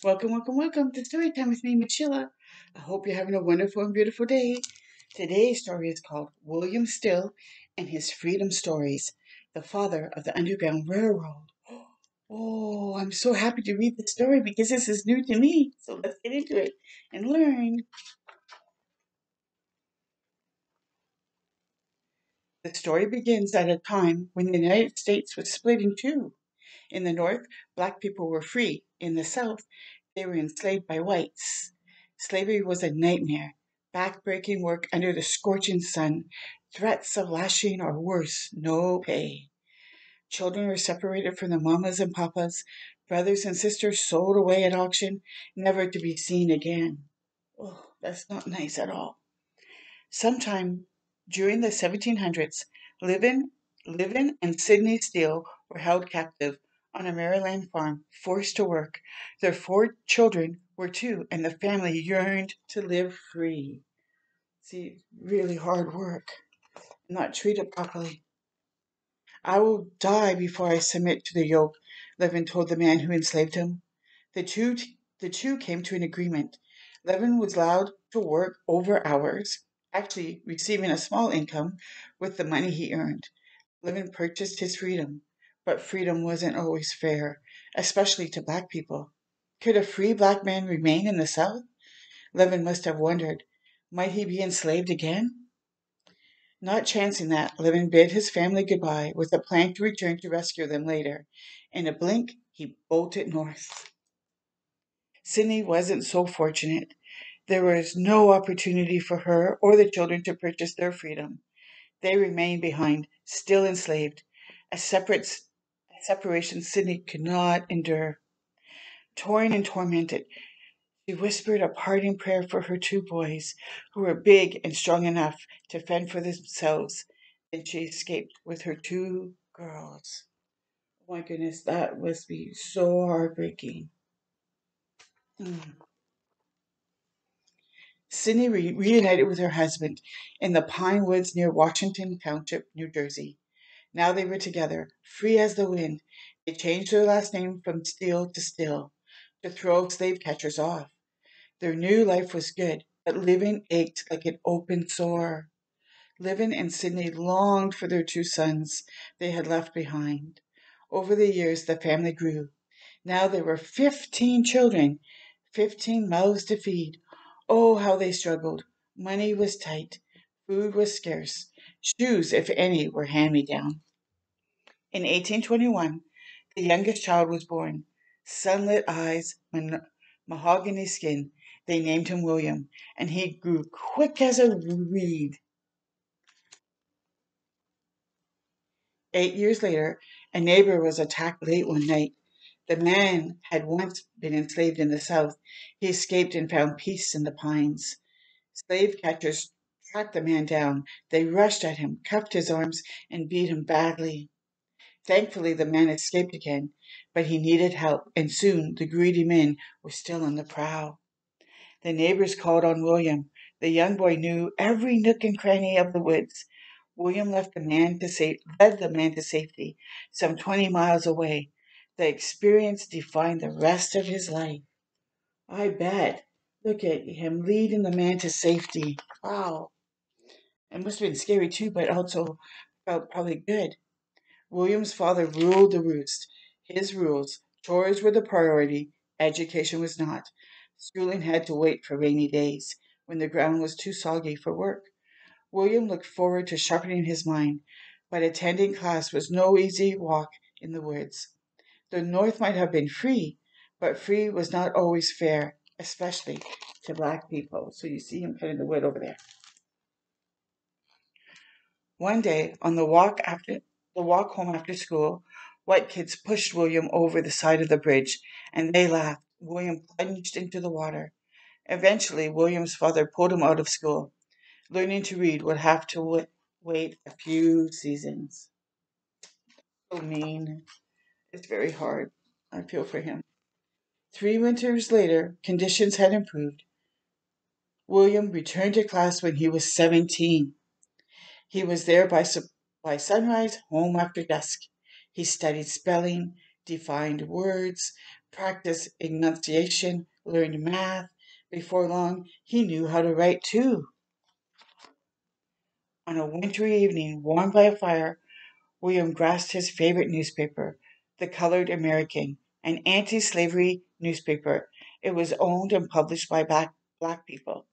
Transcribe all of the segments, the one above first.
Welcome to Story Time with me, Michilla. I hope you're having a wonderful and beautiful day. Today's story is called William Still and His Freedom Stories, the father of the Underground Railroad. Oh, I'm so happy to read the story because this is new to me. So let's get into it and learn. The story begins at a time when the United States was split in two. In the North, black people were free. In the South, they were enslaved by whites. Slavery was a nightmare, back-breaking work under the scorching sun, threats of lashing or worse, no pay. Children were separated from their mamas and papas, brothers and sisters sold away at auction, never to be seen again. Oh, that's not nice at all. Sometime during the 1700s, Livin and Sidney Steele were held captive on a Maryland farm, forced to work. Their four children were too, and the family yearned to live free. See, really hard work, not treated properly. I will die before I submit to the yoke, Levin told the man who enslaved him. The two, the two came to an agreement. Levin was allowed to work over hours, actually receiving a small income with the money he earned. Levin purchased his freedom, but freedom wasn't always fair, especially to black people. Could a free black man remain in the South? Levin must have wondered. Might he be enslaved again? Not chancing that, Levin bid his family goodbye with a plan to return to rescue them later. In a blink, he bolted north. Sydney wasn't so fortunate. There was no opportunity for her or the children to purchase their freedom. They remained behind, still enslaved, a separation Sydney could not endure. Torn and tormented, she whispered a parting prayer for her two boys, who were big and strong enough to fend for themselves. Then she escaped with her two girls. Oh my goodness, that must be so heartbreaking. Mm. Sydney reunited with her husband in the pine woods near Washington Township, New Jersey. Now they were together, free as the wind. They changed their last name from Steele to Still to throw slave catchers off. Their new life was good, but living ached like an open sore. Livin and Sydney longed for their two sons they had left behind. Over the years, the family grew. Now there were 15 children, 15 mouths to feed. Oh, how they struggled. Money was tight. Food was scarce. Shoes, if any, were hand-me-down. In 1821, the youngest child was born. Sunlit eyes, mahogany skin. They named him William, and he grew quick as a reed. 8 years later, a neighbor was attacked late one night. The man had once been enslaved in the South. He escaped and found peace in the pines. Slave catchers tracked the man down. They rushed at him, cuffed his arms, and beat him badly. Thankfully, the man escaped again, but he needed help, and soon the greedy men were still on the prowl. The neighbors called on William. The young boy knew every nook and cranny of the woods. William led the man to safety, some 20 miles away. The experience defined the rest of his life. I bet. Look at him leading the man to safety. Wow. It must have been scary too, but also felt probably good. William's father ruled the roost. His rules. Chores were the priority. Education was not. Schooling had to wait for rainy days, when the ground was too soggy for work. William looked forward to sharpening his mind, but attending class was no easy walk in the woods. The North might have been free, but free was not always fair, especially to black people. So you see him cutting the wood over there. One day, on the walk home after school, white kids pushed William over the side of the bridge, and they laughed. William plunged into the water. Eventually, William's father pulled him out of school. Learning to read would have to wait a few seasons. So mean. It's very hard. I feel for him. 3 winters later, conditions had improved. William returned to class when he was 17. He was there by sunrise, home after dusk. He studied spelling, defined words, practiced enunciation, learned math. Before long, he knew how to write too. On a wintry evening, warmed by a fire, William grasped his favorite newspaper, The Colored American, an anti slavery newspaper. It was owned and published by black people.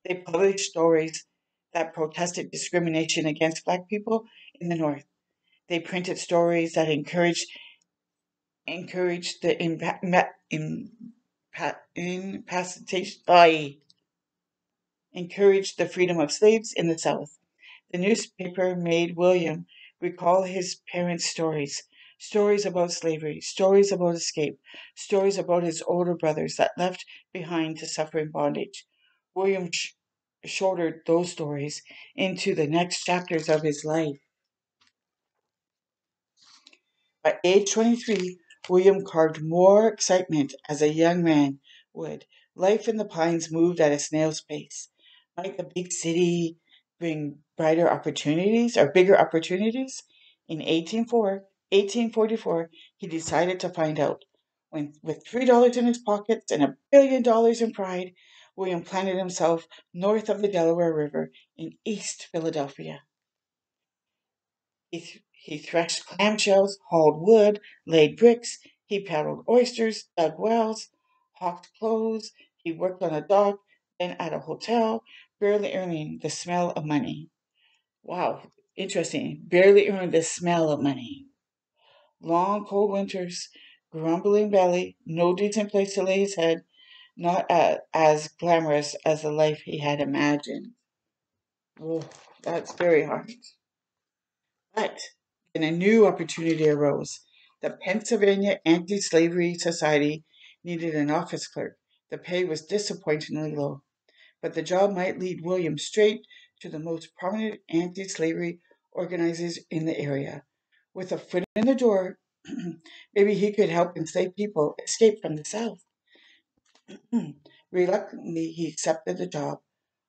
They published stories that protested discrimination against black people in the North. They printed stories that encouraged the encouraged the freedom of slaves in the South. The newspaper made William recall his parents' stories, stories about slavery, stories about escape, stories about his older brothers that left behind to suffer in bondage. William shouldered those stories into the next chapters of his life. By age 23, William carved more excitement as a young man would. Life in the pines moved at a snail's pace. Might the big city bring brighter opportunities or bigger opportunities? In 1844, he decided to find out. With $3 in his pockets and $1 billion in pride, William planted himself north of the Delaware River in East Philadelphia. He threshed clamshells, hauled wood, laid bricks. He paddled oysters, dug wells, hawked clothes. He worked on a dock, then at a hotel, barely earning the smell of money. Wow, interesting. Barely earning the smell of money. Long, cold winters, grumbling belly, no decent place to lay his head, not as glamorous as the life he had imagined. Oh, that's very hard. But then a new opportunity arose. The Pennsylvania Anti Slavery Society needed an office clerk. The pay was disappointingly low, but the job might lead William straight to the most prominent anti slavery organizers in the area. With a foot in the door, maybe he could help enslaved people escape from the South. Reluctantly, he accepted the job.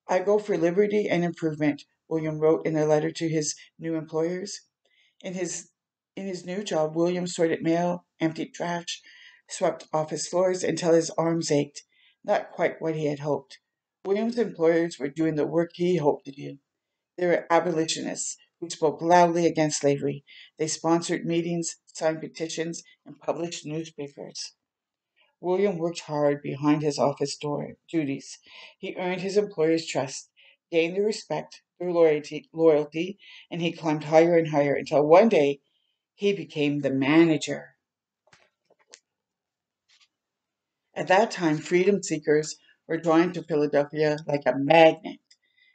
I go for liberty and improvement, William wrote in a letter to his new employers. In his in his new job, William sorted mail, emptied trash, swept office floors until his arms ached. Not quite what he had hoped. William's employers were doing the work he hoped to do. They were abolitionists who spoke loudly against slavery. They sponsored meetings, signed petitions, and published newspapers. William worked hard behind his office door duties. He earned his employers' trust, gained their respect, their loyalty, and he climbed higher and higher until one day he became the manager. At that time, freedom seekers were drawn to Philadelphia like a magnet.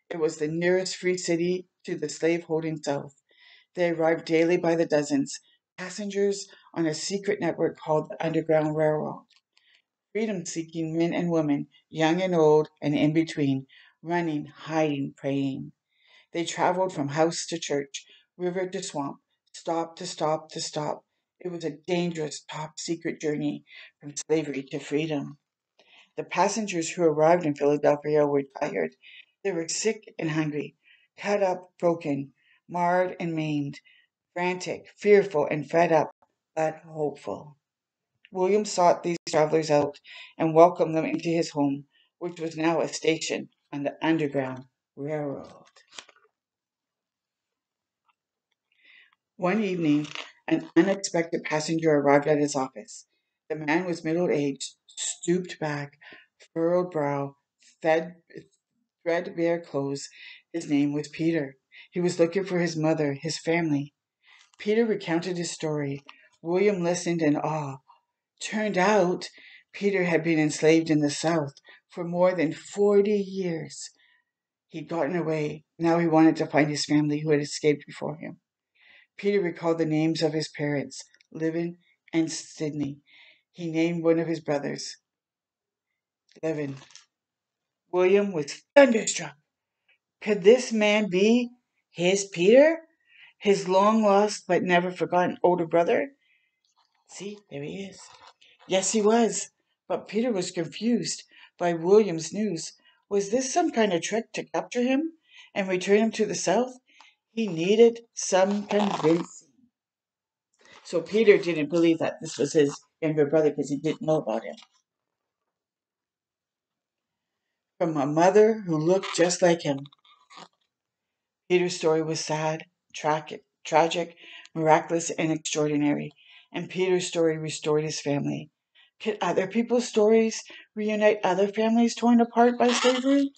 It was the nearest free city to the slave-holding South. They arrived daily by the dozens, passengers on a secret network called the Underground Railroad. Freedom-seeking men and women, young and old and in between, running, hiding, praying. They traveled from house to church, river to swamp, stop to stop to stop. It was a dangerous, top-secret journey from slavery to freedom. The passengers who arrived in Philadelphia were tired. They were sick and hungry, cut up, broken, marred and maimed, frantic, fearful, and fed up, but hopeful. William sought these travelers out and welcomed them into his home, which was now a station on the Underground Railroad. One evening, an unexpected passenger arrived at his office. The man was middle aged, stooped back, furrowed brow, threadbare clothes. His name was Peter. He was looking for his mother, his family. Peter recounted his story. William listened in awe. Turned out, Peter had been enslaved in the South for more than 40 years. He'd gotten away. Now he wanted to find his family who had escaped before him. Peter recalled the names of his parents, Livin and Sidney. He named one of his brothers, Levin. William was thunderstruck. Could this man be his Peter? His long lost but never forgotten older brother? See, there he is. Yes, he was. But Peter was confused by William's news. Was this some kind of trick to capture him and return him to the South? He needed some convincing. So Peter didn't believe that this was younger brother because he didn't know about him. From a mother who looked just like him. Peter's story was sad, tragic, miraculous, and extraordinary, and Peter's story restored his family. Could other people's stories reunite other families torn apart by slavery?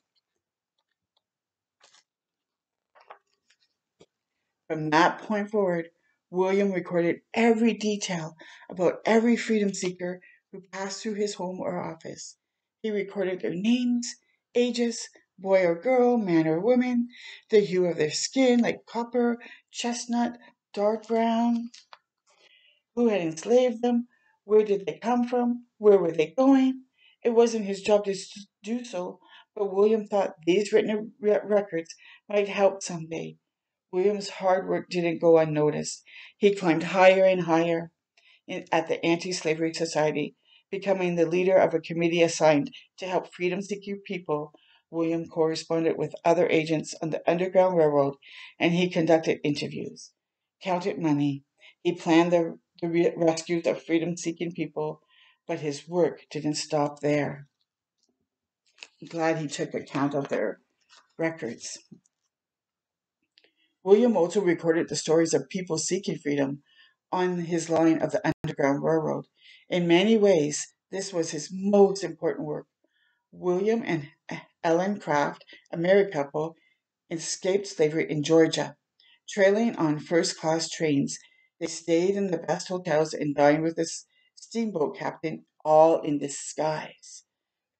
From that point forward, William recorded every detail about every freedom seeker who passed through his home or office. He recorded their names, ages, boy or girl, man or woman, the hue of their skin, like copper, chestnut, dark brown, who had enslaved them, where did they come from, where were they going. It wasn't his job to do so, but William thought these written records might help someday. William's hard work didn't go unnoticed. He climbed higher and higher at the Anti-Slavery Society, becoming the leader of a committee assigned to help freedom-seeking people. William corresponded with other agents on the Underground Railroad, and he conducted interviews, counted money. He planned the rescues of freedom-seeking people, but his work didn't stop there. I'm glad he took account of their records. William also recorded the stories of people seeking freedom on his line of the Underground Railroad. In many ways, this was his most important work. William and Ellen Craft, a married couple, escaped slavery in Georgia. Trailing on first-class trains, they stayed in the best hotels and dined with the steamboat captain, all in disguise.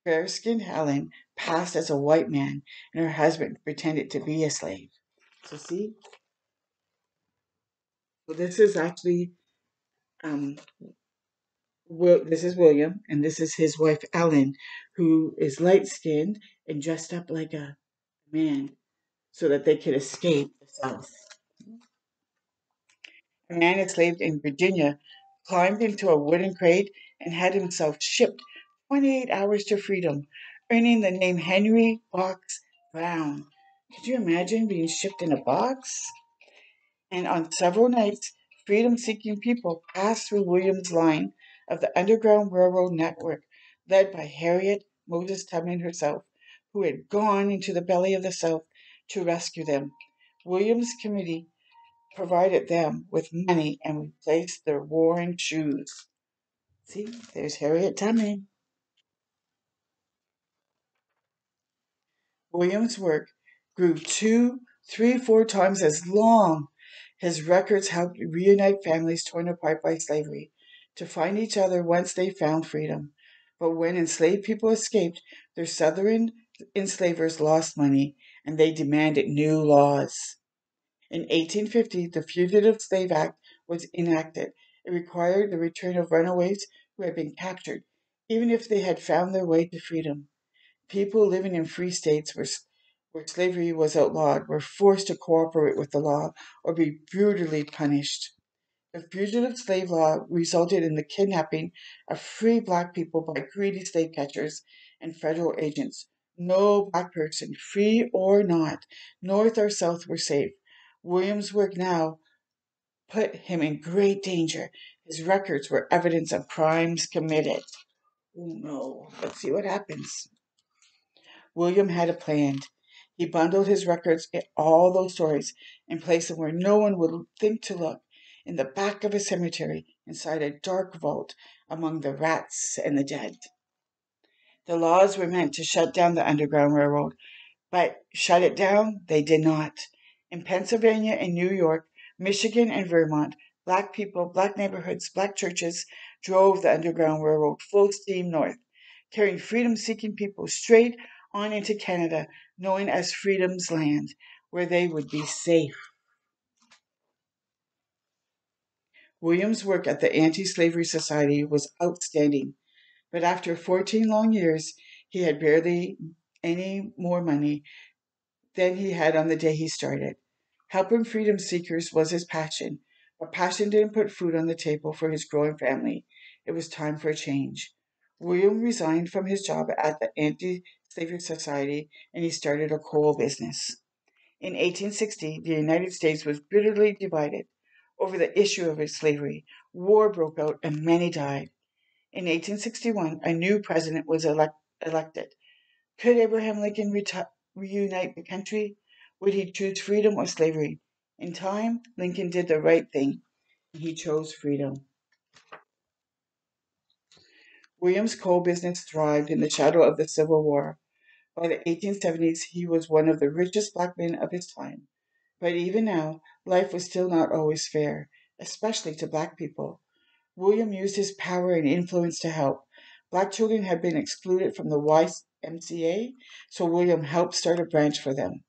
Fair-skinned Helen passed as a white man, and her husband pretended to be a slave. So see, so this is actually um, this is William, and this is his wife Ellen, who is light-skinned and dressed up like a man, so that they could escape the South. A man enslaved in Virginia climbed into a wooden crate and had himself shipped 28 hours to freedom, earning the name Henry Box Brown. Could you imagine being shipped in a box? And on several nights, freedom-seeking people passed through William's line of the Underground Railroad network, led by Harriet Moses Tubman herself, who had gone into the belly of the South to rescue them. William's committee provided them with money and replaced their worn shoes. See, there's Harriet Tubman. William's work grew 2, 3, 4 times as long. His records helped reunite families torn apart by slavery to find each other once they found freedom. But when enslaved people escaped, their southern enslavers lost money and they demanded new laws. In 1850, the Fugitive Slave Act was enacted. It required the return of runaways who had been captured, even if they had found their way to freedom. People living in free states where slavery was outlawed were forced to cooperate with the law or be brutally punished. The fugitive slave law resulted in the kidnapping of free black people by greedy slave catchers and federal agents. No black person, free or not, north or south, were safe. William's work now put him in great danger. His records were evidence of crimes committed. Oh no, let's see what happens. William had a plan. He bundled his records, all those stories, and placed them where no one would think to look, in the back of a cemetery, inside a dark vault, among the rats and the dead. The laws were meant to shut down the Underground Railroad, but shut it down they did not. In Pennsylvania and New York, Michigan and Vermont, black people, black neighborhoods, black churches drove the Underground Railroad full steam north, carrying freedom-seeking people straight on into Canada, known as Freedom's Land, where they would be safe. William's work at the Anti-Slavery Society was outstanding, but after 14 long years, he had barely any more money than he had on the day he started. Helping freedom seekers was his passion, but passion didn't put food on the table for his growing family. It was time for a change. William resigned from his job at the Anti-Slavery Society and he started a coal business. In 1860, the United States was bitterly divided over the issue of slavery. War broke out and many died. In 1861, a new president was elected. Could Abraham Lincoln reunite the country? Would he choose freedom or slavery? In time, Lincoln did the right thing. He chose freedom. William's coal business thrived in the shadow of the Civil War. By the 1870s, he was one of the richest black men of his time. But even now, life was still not always fair, especially to black people. William used his power and influence to help. Black children had been excluded from the YMCA, so William helped start a branch for them.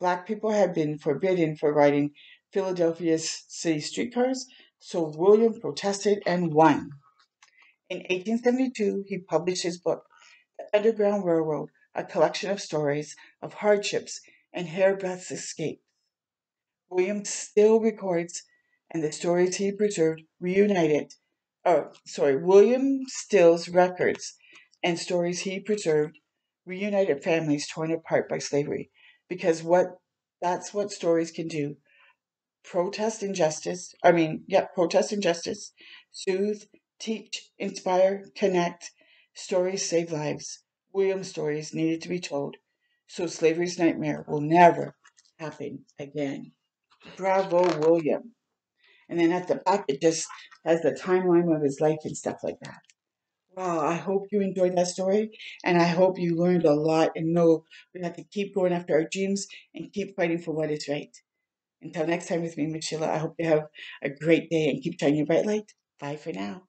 Black people had been forbidden for riding Philadelphia's city streetcars, so William protested and won. In 1872, he published his book, The Underground Railroad, a collection of stories of hardships and hairbreadth escape. William still records, and the stories he preserved William Still's records and stories he preserved reunited families torn apart by slavery. Because that's what stories can do. Protest injustice, soothe, teach, inspire, connect. Stories save lives. William's stories needed to be told, so slavery's nightmare will never happen again. Bravo, William. And then at the back, it just has the timeline of his life and stuff like that. Wow, I hope you enjoyed that story, and I hope you learned a lot and know we have to keep going after our dreams and keep fighting for what is right. Until next time with me, Miss Sheila, I hope you have a great day and keep shining your bright light. Bye for now.